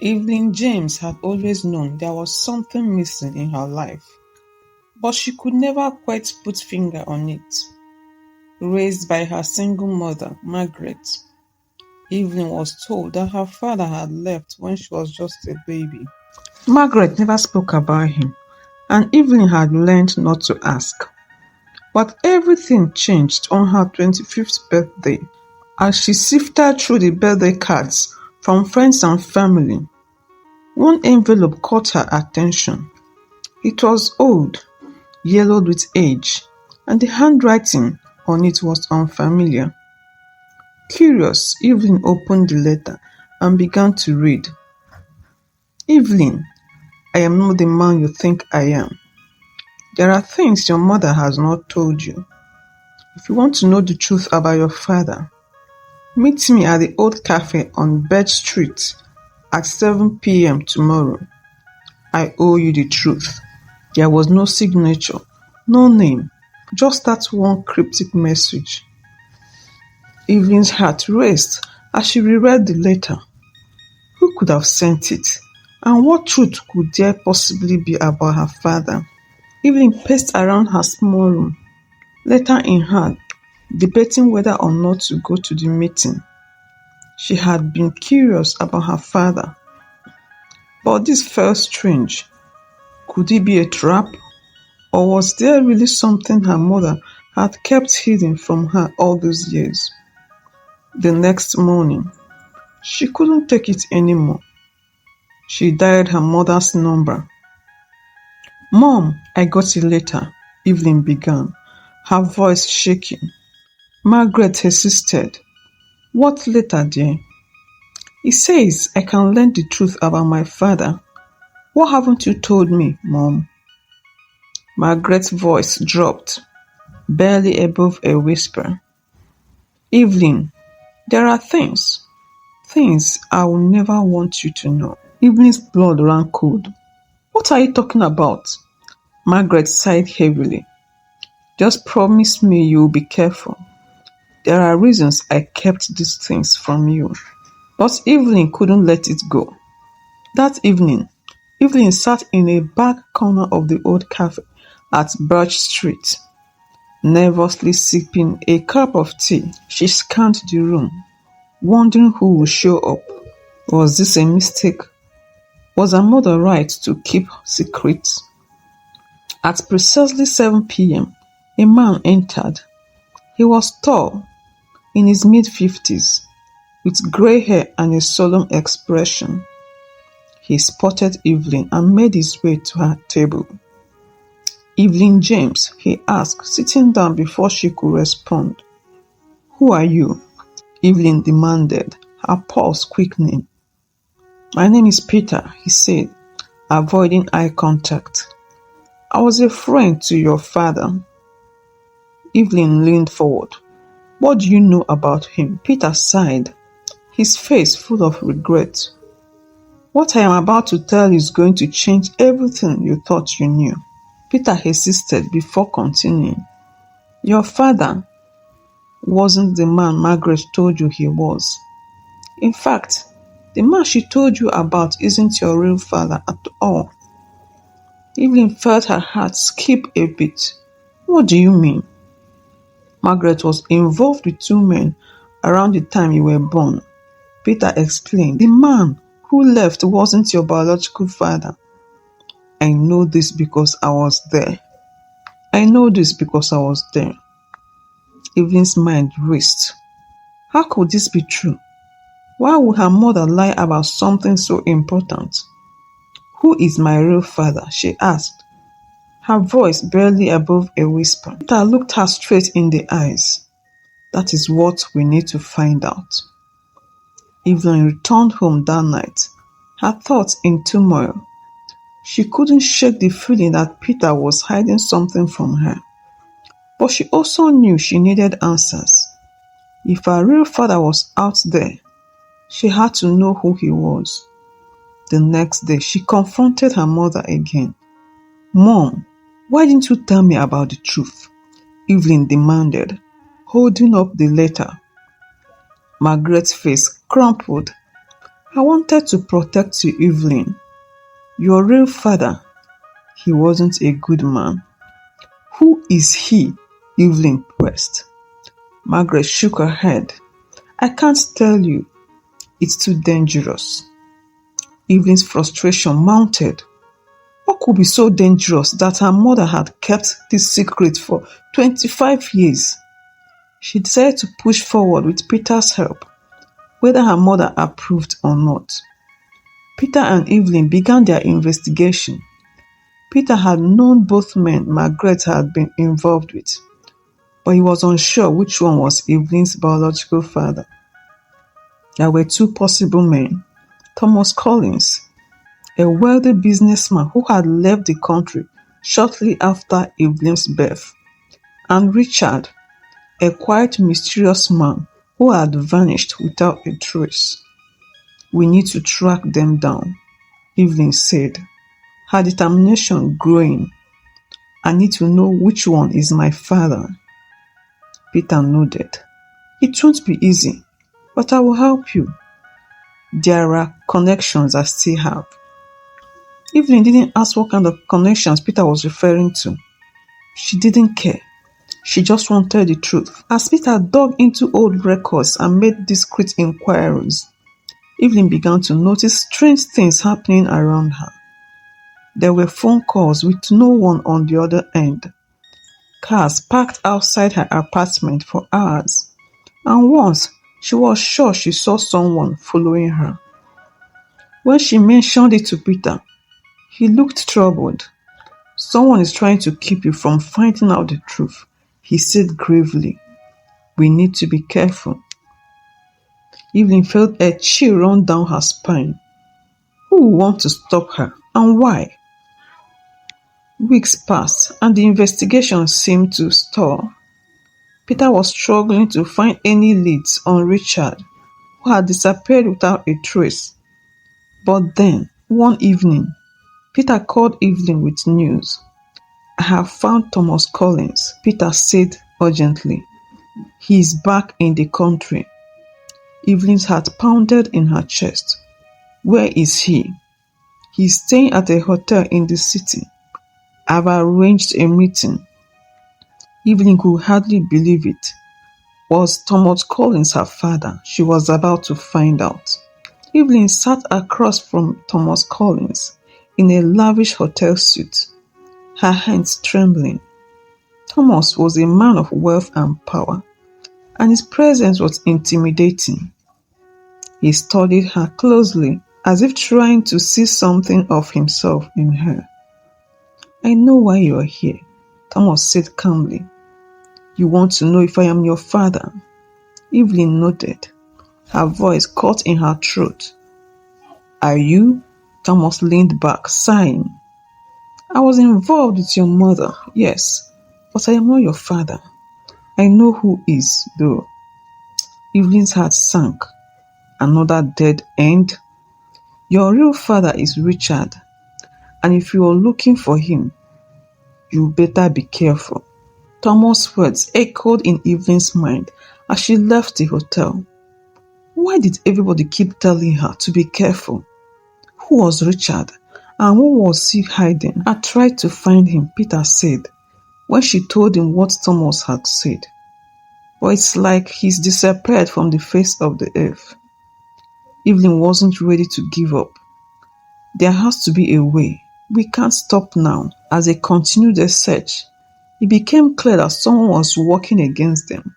Evelyn James had always known there was something missing in her life, but she could never quite put finger on it. Raised by her single mother, Margaret, Evelyn was told that her father had left when she was just a baby. Margaret never spoke about him, and Evelyn had learned not to ask. But everything changed on her 25th birthday. As she sifted through the birthday cards from friends and family, one envelope caught her attention. It was old, yellowed with age, and the handwriting on it was unfamiliar. Curious, Evelyn opened the letter and began to read. Evelyn, I am not the man you think I am. There are things your mother has not told you. If you want to know the truth about your father, meet me at the old cafe on Bed Street at 7 p.m. tomorrow. I owe you the truth. There was no signature, no name, just that one cryptic message. Evelyn's heart raced as she reread the letter. Who could have sent it? And what truth could there possibly be about her father? Evelyn paced around her small room, letter in hand, debating whether or not to go to the meeting. She had been curious about her father, but this felt strange. Could it be a trap? Or was there really something her mother had kept hidden from her all those years? The next morning, she couldn't take it anymore. She dialed her mother's number. Mom, I got a letter, Evelyn began, her voice shaking. Margaret hesitated. What letter, dear? It says I can learn the truth about my father. What haven't you told me, Mom? Margaret's voice dropped, barely above a whisper. Evelyn, there are things I will never want you to know. Evelyn's blood ran cold. What are you talking about? Margaret sighed heavily. Just promise me you will be careful. There are reasons I kept these things from you. But Evelyn couldn't let it go. That evening, Evelyn sat in a back corner of the old cafe at Birch Street, nervously sipping a cup of tea. She scanned the room, wondering who would show up. Was this a mistake? Was her mother right to keep secrets? At precisely 7 p.m., a man entered. He was tall, in his mid-50s, with grey hair and a solemn expression. He spotted Evelyn and made his way to her table. Evelyn James, he asked, sitting down before she could respond. Who are you? Evelyn demanded, her pulse quickening. My name is Peter, he said, avoiding eye contact. I was a friend to your father. Evelyn leaned forward. What do you know about him? Peter sighed, his face full of regret. What I am about to tell you is going to change everything you thought you knew. Peter hesitated before continuing. Your father wasn't the man Margaret told you he was. In fact, the man she told you about isn't your real father at all. Evelyn felt her heart skip a beat. What do you mean? Margaret was involved with 2 men around the time you were born. Peter explained. The man who left wasn't your biological father. I know this because I was there. Evelyn's mind raced. How could this be true? Why would her mother lie about something so important? Who is my real father? She asked, her voice barely above a whisper. Peter looked her straight in the eyes. That is what we need to find out. Evelyn returned home that night, her thoughts in turmoil. She couldn't shake the feeling that Peter was hiding something from her. But she also knew she needed answers. If her real father was out there, she had to know who he was. The next day, she confronted her mother again. Mom, why didn't you tell me about the truth? Evelyn demanded, holding up the letter. Margaret's face crumpled. I wanted to protect you, Evelyn. Your real father, he wasn't a good man. Who is he? Evelyn pressed. Margaret shook her head. I can't tell you. It's too dangerous. Evelyn's frustration mounted. What could be so dangerous that her mother had kept this secret for 25 years? She decided to push forward with Peter's help, whether her mother approved or not. Peter and Evelyn began their investigation. Peter had known both men Margaret had been involved with, but he was unsure which one was Evelyn's biological father. There were two possible men: Thomas Collins, a wealthy businessman who had left the country shortly after Evelyn's birth, and Richard, a quiet, mysterious man who had vanished without a trace. We need to track them down, Evelyn said, her determination growing. I need to know which one is my father. Peter nodded. It won't be easy, but I will help you. There are connections I still have. Evelyn didn't ask what kind of connections Peter was referring to. She didn't care. She just wanted the truth. As Peter dug into old records and made discreet inquiries, Evelyn began to notice strange things happening around her. There were phone calls with no one on the other end. Cars parked outside her apartment for hours, and once she was sure she saw someone following her. When she mentioned it to Peter, he looked troubled. Someone is trying to keep you from finding out the truth, he said gravely. We need to be careful. Evelyn felt a chill run down her spine. Who would want to stop her, and why? Weeks passed, and the investigation seemed to stall. Peter was struggling to find any leads on Richard, who had disappeared without a trace. But then, one evening, Peter called Evelyn with news. I have found Thomas Collins, Peter said urgently. He is back in the country. Evelyn's heart pounded in her chest. Where is he? He's staying at a hotel in the city. I've arranged a meeting. Evelyn could hardly believe it. Was Thomas Collins her father? She was about to find out. Evelyn sat across from Thomas Collins in a lavish hotel suite, her hands trembling. Thomas was a man of wealth and power, and his presence was intimidating. He studied her closely, as if trying to see something of himself in her. I know why you are here, Thomas said calmly. You want to know if I am your father? Evelyn nodded, her voice caught in her throat. Are you? Thomas leaned back, sighing. I was involved with your mother, yes, but I am not your father. I know who is, though. Evelyn's heart sank. Another dead end? Your real father is Richard, and if you are looking for him, you better be careful. Thomas' words echoed in Evelyn's mind as she left the hotel. Why did everybody keep telling her to be careful? Who was Richard, and who was he hiding? I tried to find him, Peter said, when she told him what Thomas had said. But it's like he's disappeared from the face of the earth. Evelyn wasn't ready to give up. There has to be a way. We can't stop now. As they continued their search, it became clear that someone was working against them.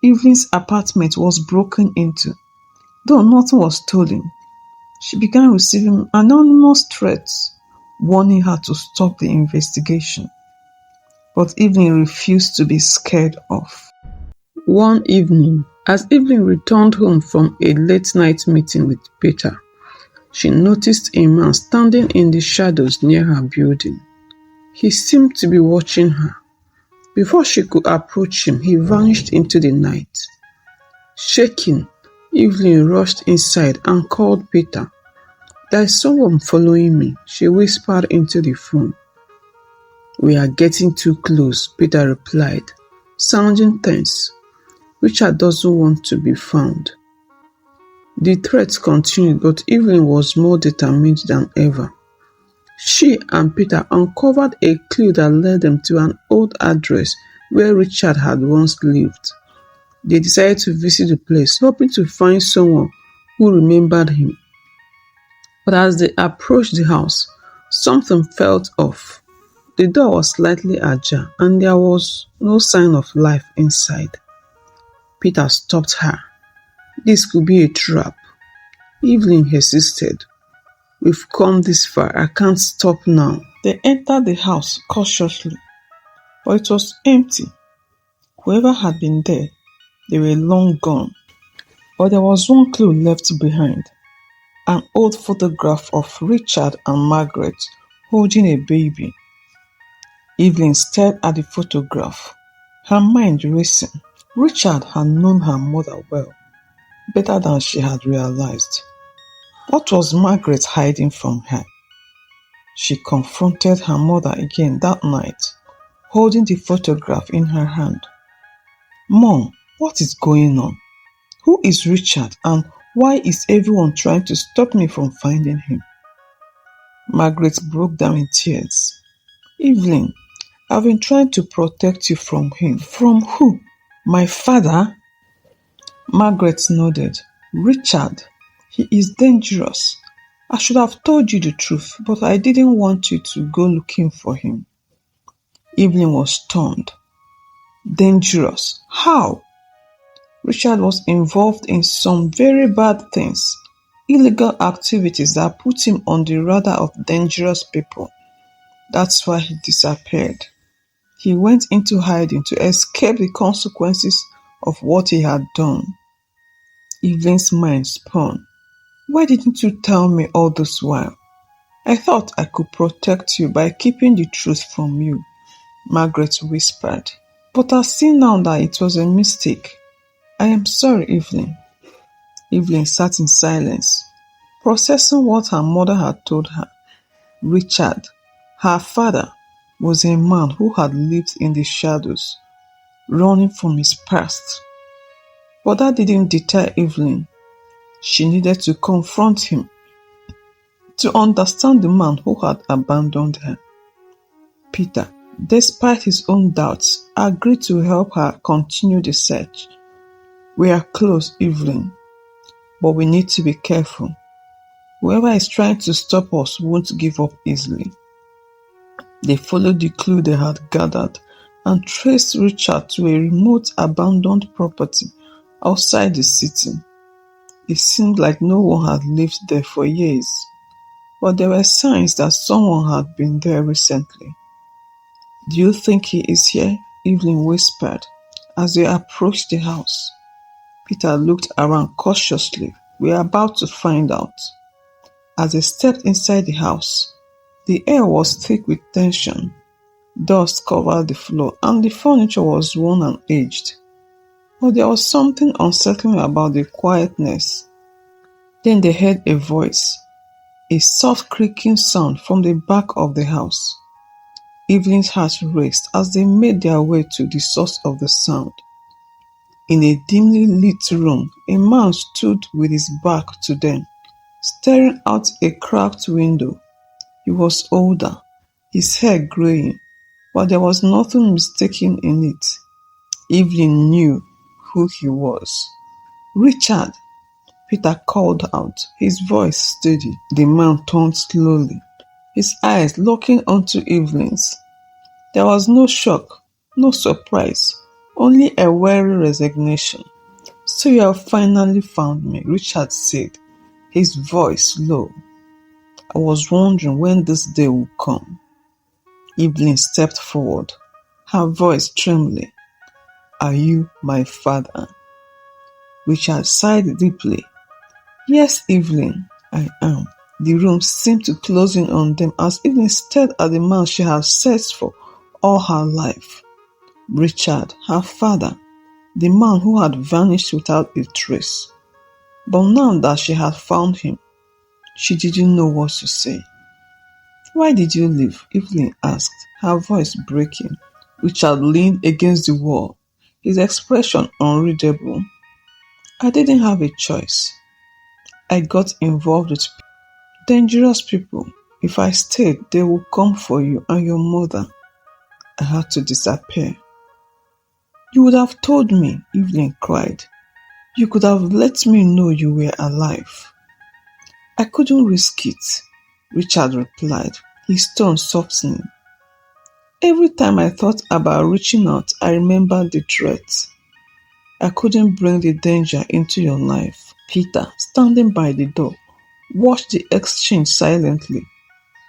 Evelyn's apartment was broken into. Though nothing was stolen, she began receiving anonymous threats warning her to stop the investigation. But Evelyn refused to be scared off. One evening, as Evelyn returned home from a late-night meeting with Peter, she noticed a man standing in the shadows near her building. He seemed to be watching her. Before she could approach him, he vanished into the night. Shaking, Evelyn rushed inside and called Peter. There is someone following me, she whispered into the phone. We are getting too close, Peter replied, sounding tense. Richard doesn't want to be found. The threats continued, but Evelyn was more determined than ever. She and Peter uncovered a clue that led them to an old address where Richard had once lived. They decided to visit the place, hoping to find someone who remembered him. But as they approached the house, something felt off. The door was slightly ajar and there was no sign of life inside. Peter stopped her. This could be a trap. Evelyn insisted. We've come this far, I can't stop now. They entered the house cautiously, but it was empty. Whoever had been there, they were long gone. But there was one clue left behind. An old photograph of Richard and Margaret holding a baby. Evelyn stared at the photograph, her mind racing. Richard had known her mother well, better than she had realized. What was Margaret hiding from her? She confronted her mother again that night, holding the photograph in her hand. Mom, what is going on? Who is Richard and why is everyone trying to stop me from finding him? Margaret broke down in tears. Evelyn, I've been trying to protect you from him. From who? My father? Margaret nodded. Richard. He is dangerous. I should have told you the truth, but I didn't want you to go looking for him. Evelyn was stunned. Dangerous? How? Richard was involved in some very bad things, illegal activities that put him on the radar of dangerous people. That's why he disappeared. He went into hiding to escape the consequences of what he had done. Evelyn's mind spun. Why didn't you tell me all this while? I thought I could protect you by keeping the truth from you, Margaret whispered. But I see now that it was a mistake. I am sorry, Evelyn. Evelyn sat in silence, processing what her mother had told her. Richard, her father, was a man who had lived in the shadows, running from his past. But that didn't deter Evelyn. She needed to confront him, to understand the man who had abandoned her. Peter, despite his own doubts, agreed to help her continue the search. We are close, Evelyn, but we need to be careful. Whoever is trying to stop us won't give up easily. They followed the clue they had gathered and traced Richard to a remote abandoned property outside the city. It seemed like no one had lived there for years, but there were signs that someone had been there recently. Do you think he is here? Evelyn whispered as they approached the house. Peter looked around cautiously. We are about to find out. As they stepped inside the house, the air was thick with tension. Dust covered the floor and the furniture was worn and aged. But there was something unsettling about the quietness. Then they heard a voice, a soft creaking sound from the back of the house. Evelyn's heart raced as they made their way to the source of the sound. In a dimly lit room, a man stood with his back to them, staring out a cracked window. He was older, his hair graying, but there was nothing mistaken in it. Evelyn knew who he was. Richard, Peter called out, his voice steady. The man turned slowly, his eyes locking onto Evelyn's. There was no shock, no surprise, only a weary resignation. So you have finally found me, Richard said, his voice low. I was wondering when this day would come. Evelyn stepped forward, her voice trembling. Are you my father? Richard sighed deeply. Yes, Evelyn, I am. The room seemed to close in on them as Evelyn stared at the man she had searched for all her life. Richard, her father, the man who had vanished without a trace. But now that she had found him, she didn't know what to say. Why did you leave? Evelyn asked, her voice breaking. Richard leaned against the wall, his expression unreadable. I didn't have a choice. I got involved with dangerous people. If I stayed, they would come for you and your mother. I had to disappear. You would have told me, Evelyn cried. You could have let me know you were alive. I couldn't risk it, Richard replied, his tone softening. Every time I thought about reaching out, I remembered the threat. I couldn't bring the danger into your life. Peter, standing by the door, watched the exchange silently,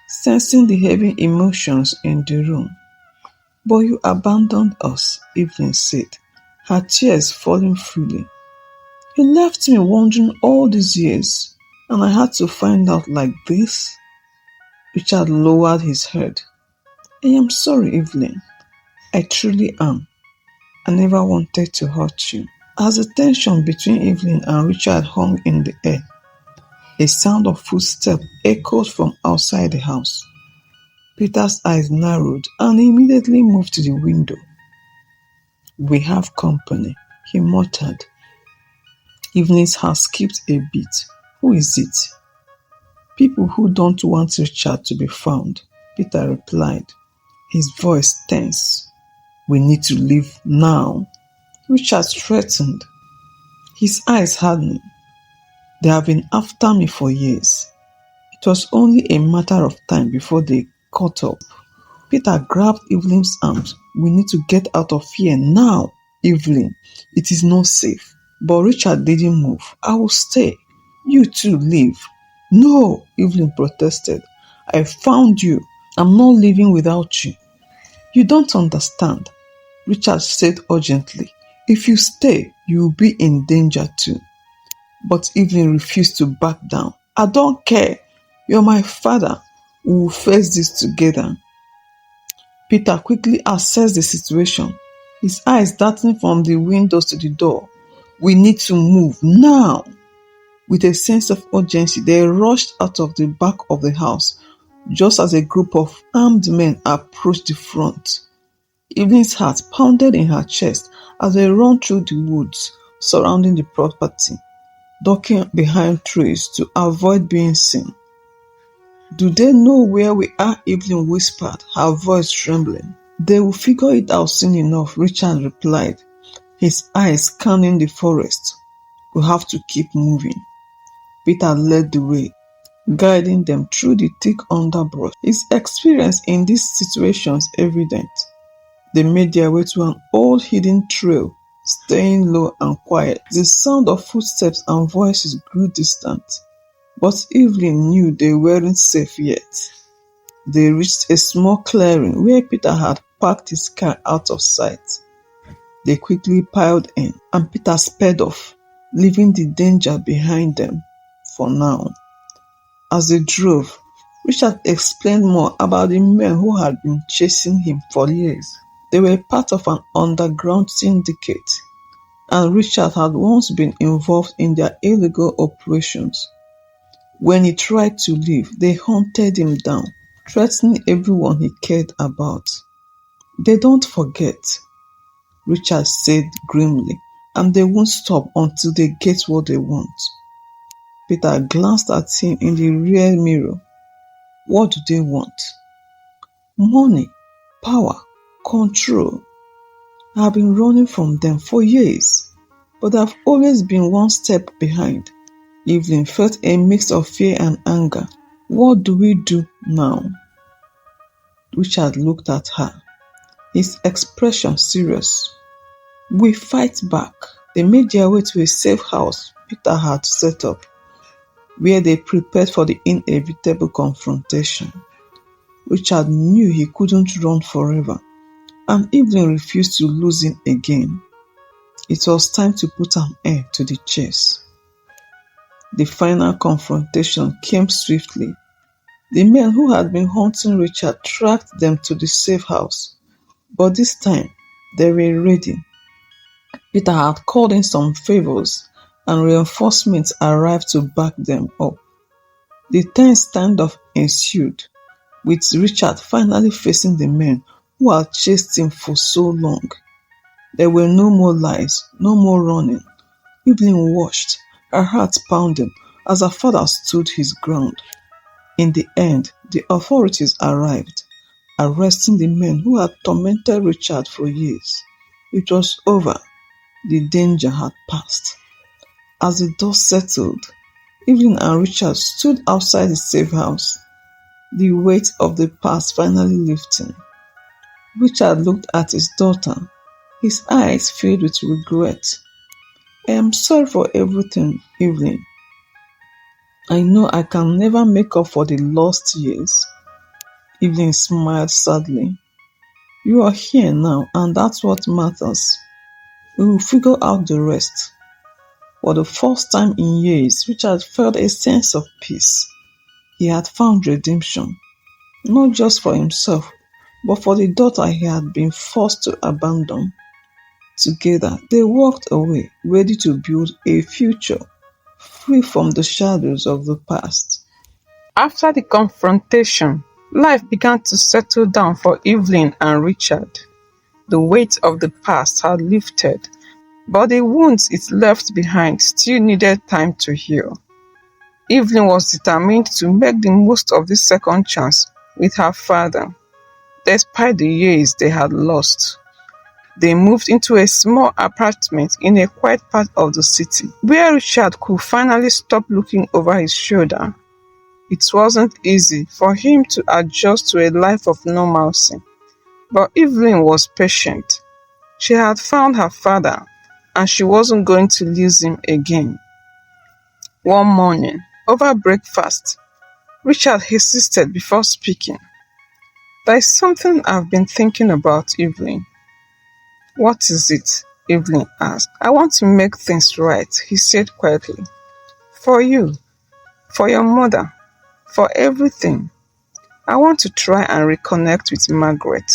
sensing the heavy emotions in the room. But you abandoned us, Evelyn said, her tears falling freely. You left me wondering all these years, and I had to find out like this? Richard lowered his head. I am sorry, Evelyn. I truly am. I never wanted to hurt you. As the tension between Evelyn and Richard hung in the air, a sound of footsteps echoed from outside the house. Peter's eyes narrowed and he immediately moved to the window. We have company, he muttered. Evelyn's heart skipped a beat. Who is it? People who don't want Richard to be found, Peter replied, his voice tense. We need to leave now. Richard threatened, his eyes hardening. They have been after me for years. It was only a matter of time before they caught up. Peter grabbed Evelyn's arms. We need to get out of here now, Evelyn. It is not safe. But Richard didn't move. I will stay. You too, leave. No, Evelyn protested. I found you. I'm not leaving without you. You don't understand, Richard said urgently. If you stay, you will be in danger too. But Evelyn refused to back down. I don't care. You're my father. We will face this together. Peter quickly assessed the situation, his eyes darting from the windows to the door. We need to move now. With a sense of urgency, they rushed out of the back of the house, just as a group of armed men approached the front. Evelyn's heart pounded in her chest as they ran through the woods surrounding the property, ducking behind trees to avoid being seen. Do they know where we are? Evelyn whispered, her voice trembling. They will figure it out soon enough, Richard replied, his eyes scanning the forest. We have to keep moving. Peter led the way, guiding them through the thick underbrush, his experience in these situations evident. They made their way to an old hidden trail, staying low and quiet. The sound of footsteps and voices grew distant, but Evelyn knew they weren't safe yet. They reached a small clearing where Peter had parked his car out of sight. They quickly piled in, and Peter sped off, leaving the danger behind them for now. As they drove, Richard explained more about the men who had been chasing him for years. They were part of an underground syndicate, and Richard had once been involved in their illegal operations. When he tried to leave, they hunted him down, threatening everyone he cared about. They don't forget, Richard said grimly, and they won't stop until they get what they want. Peter glanced at him in the rear mirror. What do they want? Money, power, control. I've been running from them for years, but I've always been one step behind. Evelyn felt a mix of fear and anger. What do we do now? Richard looked at her, his expression serious. We fight back. They made their way to a safe house Peter had set up, where they prepared for the inevitable confrontation. Richard knew he couldn't run forever, and Evelyn refused to lose him again. It was time to put an end to the chase. The final confrontation came swiftly. The men who had been hunting Richard tracked them to the safe house, but this time they were ready. Peter had called in some favors, and reinforcements arrived to back them up. The tense standoff ensued, with Richard finally facing the men who had chased him for so long. There were no more lies, no more running. Evelyn watched, her heart pounding, as her father stood his ground. In the end, the authorities arrived, arresting the men who had tormented Richard for years. It was over. The danger had passed. As the dust settled, Evelyn and Richard stood outside the safe house, the weight of the past finally lifting. Richard looked at his daughter, his eyes filled with regret. I am sorry for everything, Evelyn. I know I can never make up for the lost years. Evelyn smiled sadly. You are here now, and that's what matters. We will figure out the rest. For the first time in years, Richard felt a sense of peace. He had found redemption, not just for himself, but for the daughter he had been forced to abandon. Together, they walked away, ready to build a future, free from the shadows of the past. After the confrontation, life began to settle down for Evelyn and Richard. The weight of the past had lifted, but the wounds it left behind still needed time to heal. Evelyn was determined to make the most of this second chance with her father, despite the years they had lost. They moved into a small apartment in a quiet part of the city, where Richard could finally stop looking over his shoulder. It wasn't easy for him to adjust to a life of normalcy, but Evelyn was patient. She had found her father, and she wasn't going to lose him again. One morning, over breakfast, Richard insisted before speaking. There is something I've been thinking about, Evelyn. What is it? Evelyn asked. I want to make things right, he said quietly. For you, for your mother, for everything. I want to try and reconnect with Margaret.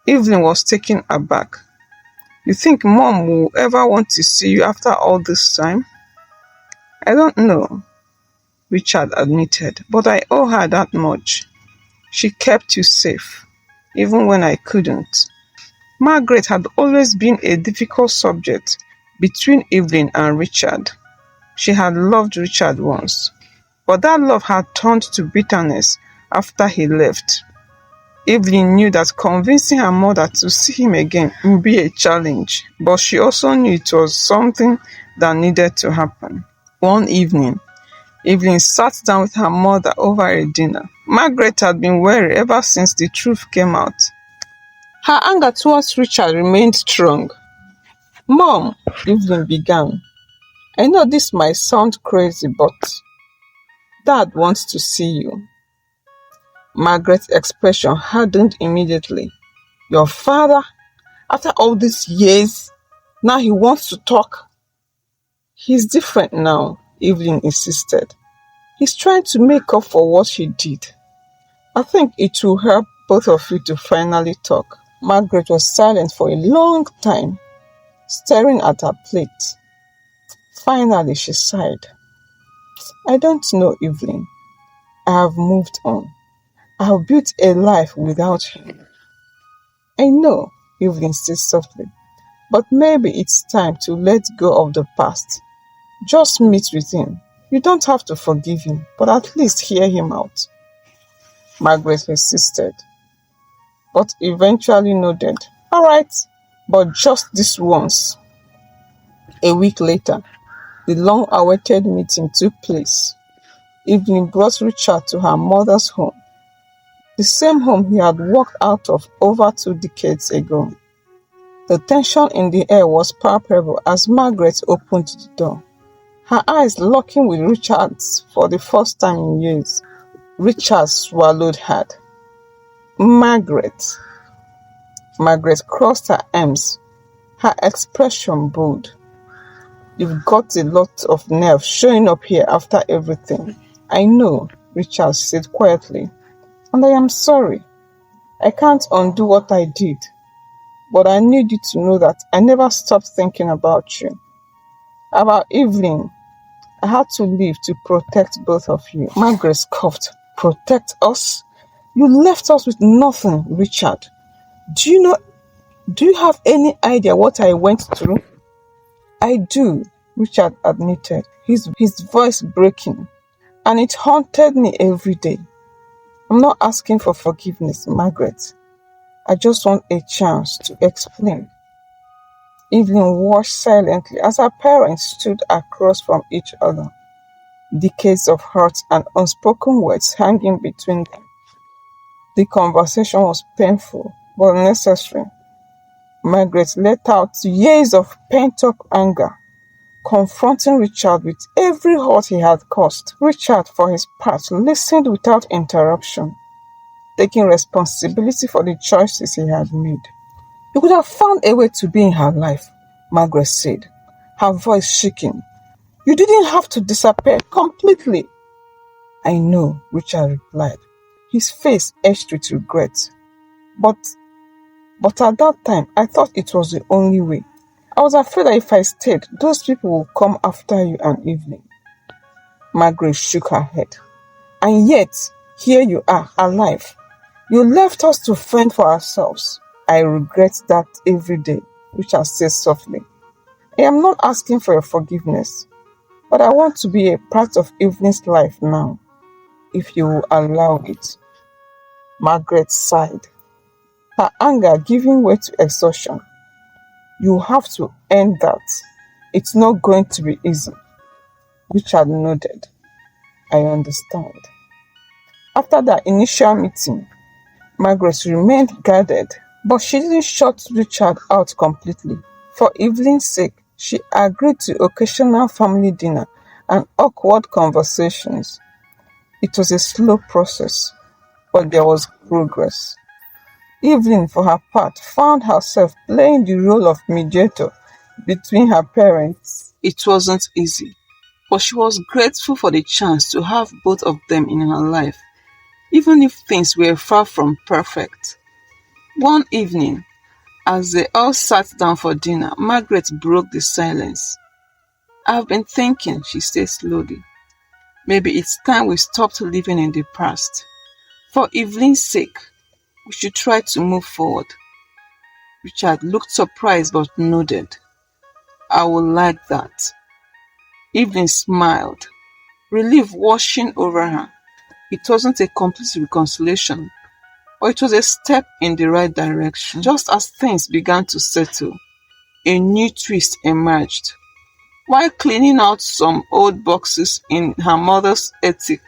Evelyn was taken aback. You think Mom will ever want to see you after all this time? I don't know, Richard admitted, but I owe her that much. She kept you safe, even when I couldn't. Margaret had always been a difficult subject between Evelyn and Richard. She had loved Richard once, but that love had turned to bitterness after he left. Evelyn knew that convincing her mother to see him again would be a challenge, but she also knew it was something that needed to happen. One evening, Evelyn sat down with her mother over a dinner. Margaret had been wary ever since the truth came out. Her anger towards Richard remained strong. Mom, Evelyn began, I know this might sound crazy, but Dad wants to see you. Margaret's expression hardened immediately. Your father? After all these years, now he wants to talk? He's different now, Evelyn insisted. He's trying to make up for what he did. I think it will help both of you to finally talk. Margaret was silent for a long time, staring at her plate. Finally, she sighed. I don't know, Evelyn. I have moved on. I have built a life without him. I know, Evelyn said softly, but maybe it's time to let go of the past. Just meet with him. You don't have to forgive him, but at least hear him out. Margaret insisted, but eventually nodded. All right, but just this once. A week later, the long-awaited meeting took place. Evelyn brought Richard to her mother's home, the same home he had walked out of over 2 decades ago. The tension in the air was palpable as Margaret opened the door, her eyes locking with Richard's for the first time in years. Richard swallowed hard. Margaret crossed her arms, her expression bold. You've got a lot of nerve showing up here after everything. I know, Richard said quietly, and I am sorry. I can't undo what I did, but I need you to know that I never stopped thinking about you. About Evelyn. I had to leave to protect both of you. Margaret scoffed. Protect us? You left us with nothing, Richard. Do you have any idea what I went through? I do, Richard admitted. his voice breaking, and it haunted me every day. I'm not asking for forgiveness, Margaret. I just want a chance to explain. Evelyn watched silently as her parents stood across from each other, decades of hurt and unspoken words hanging between them. The conversation was painful but necessary. Margaret let out years of pent-up anger, confronting Richard with every hurt he had caused. Richard, for his part, listened without interruption, taking responsibility for the choices he had made. "You could have found a way to be in her life," Margaret said, her voice shaking. "You didn't have to disappear completely." "I know," Richard replied, his face etched with regret. But But at that time, I thought it was the only way. I was afraid that if I stayed, those people would come after you and Evelyn." Margaret shook her head. "And yet, here you are, alive. You left us to fend for ourselves." "I regret that every day," Richard said softly. "I am not asking for your forgiveness, but I want to be a part of Evelyn's life now, if you will allow it." Margaret sighed, her anger giving way to exhaustion. "You have to end that. It's not going to be easy." Richard nodded. "I understand." After that initial meeting, Margaret remained guarded, but she didn't shut Richard out completely. For Evelyn's sake, she agreed to occasional family dinner and awkward conversations. It was a slow process, but there was progress. Evelyn, for her part, found herself playing the role of mediator between her parents. It wasn't easy, but she was grateful for the chance to have both of them in her life, even if things were far from perfect. One evening, as they all sat down for dinner, Margaret broke the silence. "I've been thinking," she said slowly. "Maybe it's time we stopped living in the past. For Evelyn's sake, we should try to move forward." Richard looked surprised but nodded. "I would like that." Evelyn smiled, relief washing over her. It wasn't a complete reconciliation, but it was a step in the right direction. Just as things began to settle, a new twist emerged. While cleaning out some old boxes in her mother's attic,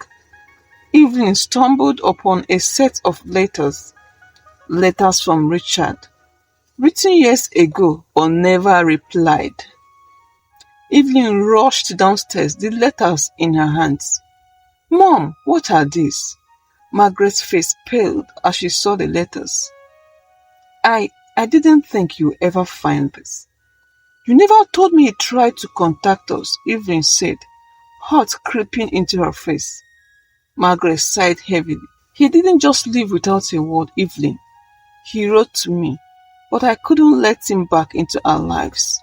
Evelyn stumbled upon a set of letters from Richard, written years ago but never replied. Evelyn rushed downstairs, the letters in her hands. "Mom, what are these?" Margaret's face paled as she saw the letters. I didn't think you'd ever find this. You never told me you tried to contact us," Evelyn said, hurt creeping into her face. Margaret sighed heavily. "He didn't just leave without a word, Evelyn. He wrote to me, but I couldn't let him back into our lives.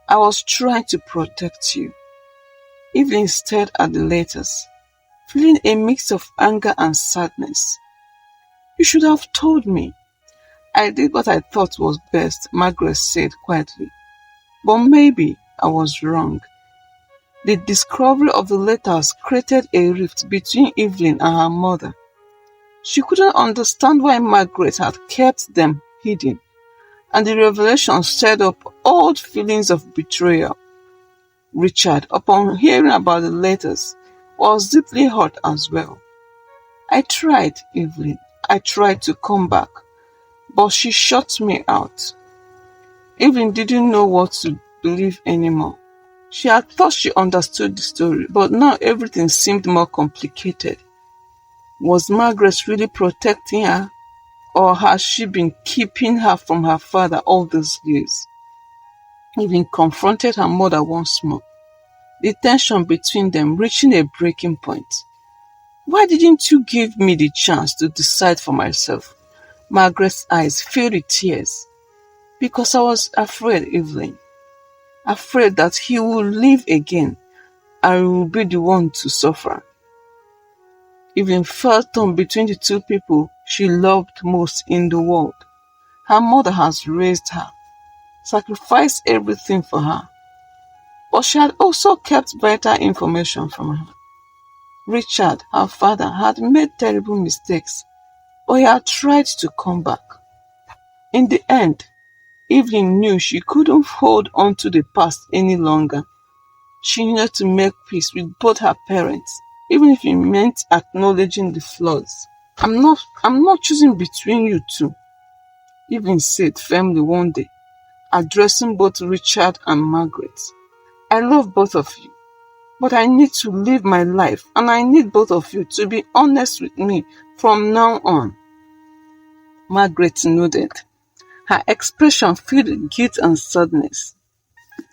I was trying to protect you." Evelyn stared at the letters, feeling a mix of anger and sadness. "You should have told me." "I did what I thought was best," Margaret said quietly. "But maybe I was wrong." The discovery of the letters created a rift between Evelyn and her mother. She couldn't understand why Margaret had kept them hidden, and the revelation stirred up old feelings of betrayal. Richard, upon hearing about the letters, was deeply hurt as well. "I tried, Evelyn. I tried to come back, but she shut me out." Evelyn didn't know what to believe anymore. She had thought she understood the story, but now everything seemed more complicated. Was Margaret really protecting her, or had she been keeping her from her father all these years? Evelyn confronted her mother once more, the tension between them reaching a breaking point. "Why didn't you give me the chance to decide for myself?" Margaret's eyes filled with tears. "Because I was afraid, Evelyn. Afraid that he would leave again and I would be the one to suffer." Evelyn felt torn between the two people she loved most in the world. Her mother has raised her, sacrificed everything for her. But she had also kept vital information from her. Richard, her father, had made terrible mistakes, but he had tried to come back. In the end, Evelyn knew she couldn't hold on to the past any longer. She needed to make peace with both her parents, even if it meant acknowledging the flaws. I'm not choosing between you two, Evelyn said firmly one day, addressing both Richard and Margaret. I love both of you, but I need to live my life, and I need both of you to be honest with me from now on. Margaret nodded. Her expression filled with guilt and sadness.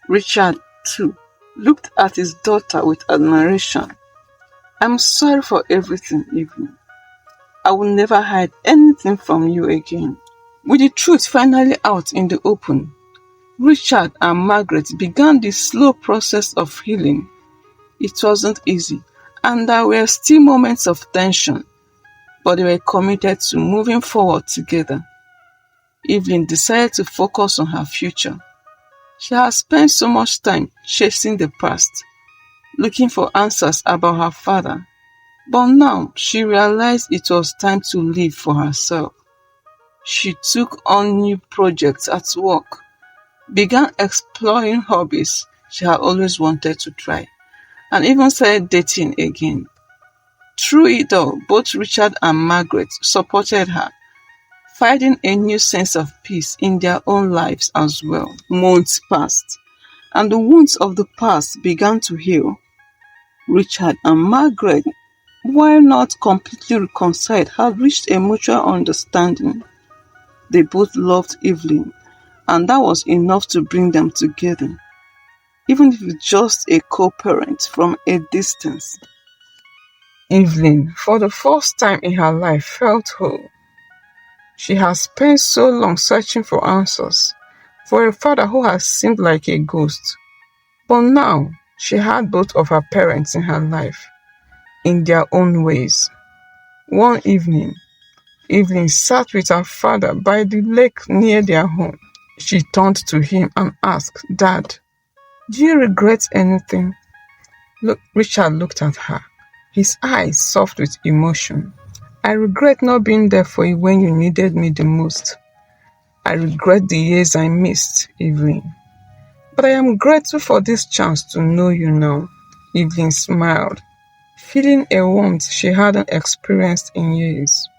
Richard, too, looked at his daughter with admiration. I'm sorry for everything, Evelyn. I will never hide anything from you again. With the truth finally out in the open, Richard and Margaret began the slow process of healing. It wasn't easy, and there were still moments of tension, but they were committed to moving forward together. Evelyn decided to focus on her future. She had spent so much time chasing the past, looking for answers about her father, but now she realized it was time to live for herself. She took on new projects at work, began exploring hobbies she had always wanted to try, and even started dating again. Through it all, both Richard and Margaret supported her, finding a new sense of peace in their own lives as well. Months passed, and the wounds of the past began to heal. Richard and Margaret, while not completely reconciled, had reached a mutual understanding. They both loved Evelyn, and that was enough to bring them together, even if it's just a co-parent from a distance. Evelyn, for the first time in her life, felt whole. She had spent so long searching for answers, for a father who had seemed like a ghost. But now, she had both of her parents in her life, in their own ways. One evening, Evelyn sat with her father by the lake near their home. She turned to him and asked, "Dad, do you regret anything?" Richard looked at her, his eyes soft with emotion. "I regret not being there for you when you needed me the most. I regret the years I missed, Evelyn. But I am grateful for this chance to know you now." Evelyn smiled, feeling a warmth she hadn't experienced in years.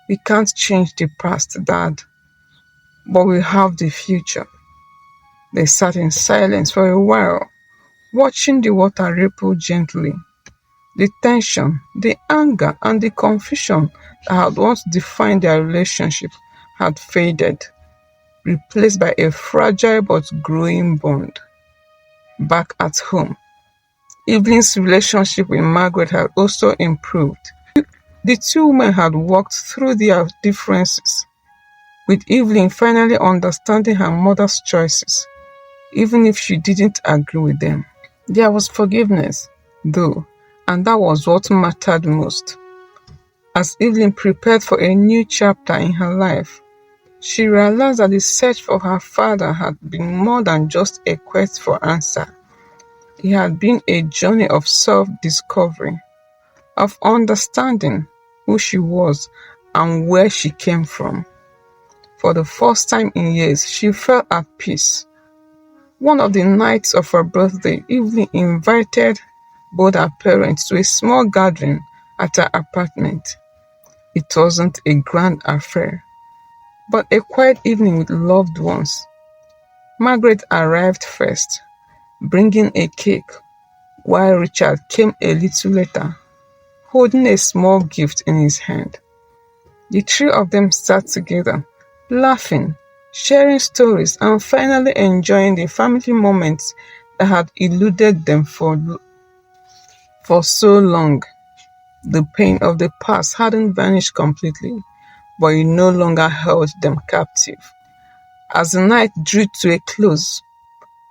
"We can't change the past, Dad, but we have the future." They sat in silence for a while, watching the water ripple gently. The tension, the anger, and the confusion that had once defined their relationship had faded, replaced by a fragile but growing bond. Back at home, Evelyn's relationship with Margaret had also improved. The two women had worked through their differences, with Evelyn finally understanding her mother's choices, even if she didn't agree with them. There was forgiveness, though, and that was what mattered most. As Evelyn prepared for a new chapter in her life, she realized that the search for her father had been more than just a quest for answers. It had been a journey of self-discovery, of understanding who she was and where she came from. For the first time in years, she felt at peace. One of the nights of her birthday, Evelyn invited both her parents to a small gathering at her apartment. It wasn't a grand affair, but a quiet evening with loved ones. Margaret arrived first, bringing a cake, while Richard came a little later, holding a small gift in his hand. The three of them sat together, laughing, sharing stories, and finally enjoying the family moments that had eluded them for so long. The pain of the past hadn't vanished completely, but it no longer held them captive. As the night drew to a close,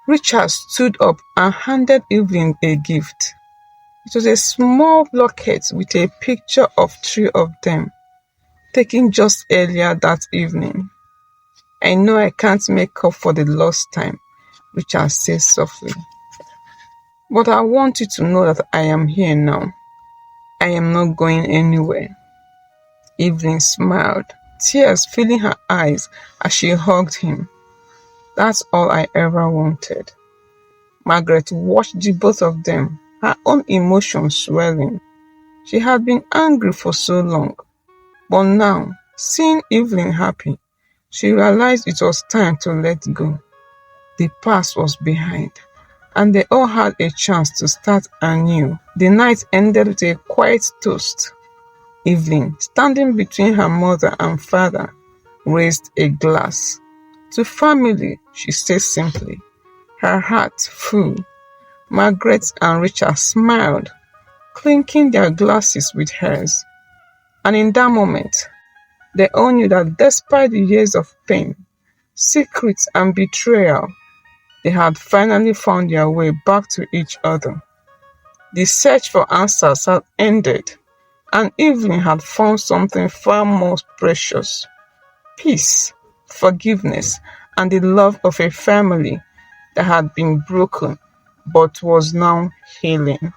Richard stood up and handed Evelyn a gift. It was a small locket with a picture of three of them, taken just earlier that evening. "I know I can't make up for the lost time," Richard said softly, But I want you to know that I am here now. I am not going anywhere. Evelyn smiled, tears filling her eyes as she hugged him. That's all I ever wanted. Margaret watched the both of them, her own emotions swelling. She had been angry for so long, but now, seeing Evelyn happy, she realized it was time to let go. The past was behind, and they all had a chance to start anew. The night ended with a quiet toast. Evelyn, standing between her mother and father, raised a glass. To family, she said simply, her heart full. Margaret and Richard smiled, clinking their glasses with hers. And in that moment, they all knew that despite the years of pain, secrets and betrayal, they had finally found their way back to each other. The search for answers had ended, and Evelyn had found something far more precious: peace, forgiveness, and the love of a family that had been broken but was now healing.